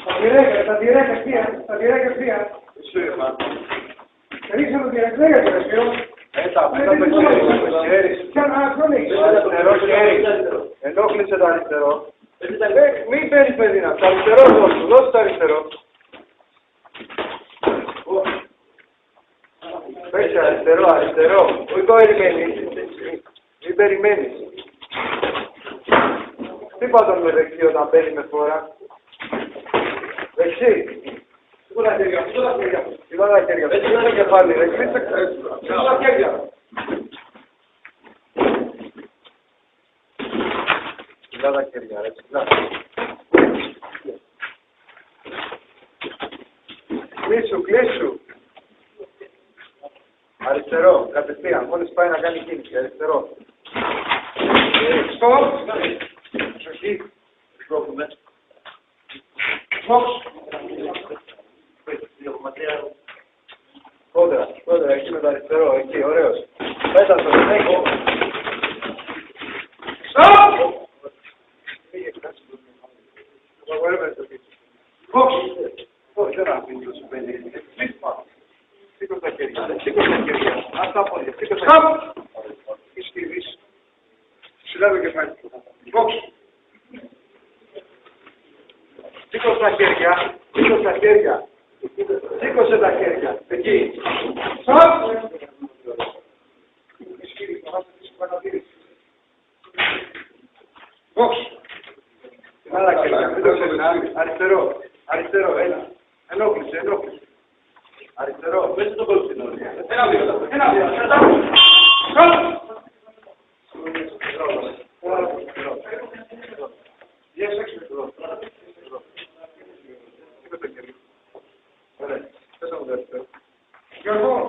Sta diretta via. Ρίξε το διαρκεία και ρεσιό. Ενόχλησε το αριστερό. Μην παίρνεις παιδίνα. Το αριστερό δώσου. Δώσου το αριστερό. Παίξε αριστερό. Μην περιμένεις. Μην περιμένεις. Τι πατών με δεξί όταν μπαίνει με φορά. Δεξί. Σηκώ τα χέρια. Σηκώ τα χέρια. Σηκώ το κεφάλι. Σηκώ τα χέρια. Σηκώ τα χέρια. Κλείσου. Αριστερό. Κατευθείαν. Μόλις πάει να κάνει κίνηση. Αριστερό. Στοπ. Προσοχή. Στοπ. Κόντρα, εκεί με το αριστερό, εκεί, ωραίος. Πέτα το, εκεί. Στοπ! Πήγε, κάτσε το. Απαγορεύεται το πίσω. Όχι, δεν αφήνει το συμπέντε. Σήκω στα χέρια. Ας τα πόδια. Σήκω στα χέρια. Ισχύβεις. Συλλάβει το κεφάλι. Σήκω στα χέρια. Σήκωσε τα χέρια. Εκεί. Στοπ! Άλλα χέρια. Μην το ξεχνάς. Αριστερό. Έλα. Ενόχλησε. Αριστερό. Πες το κόλπινο. Ένα βήμα. Στοπ! Ωραία. Πες να μου δεύτερο. Γιώργο.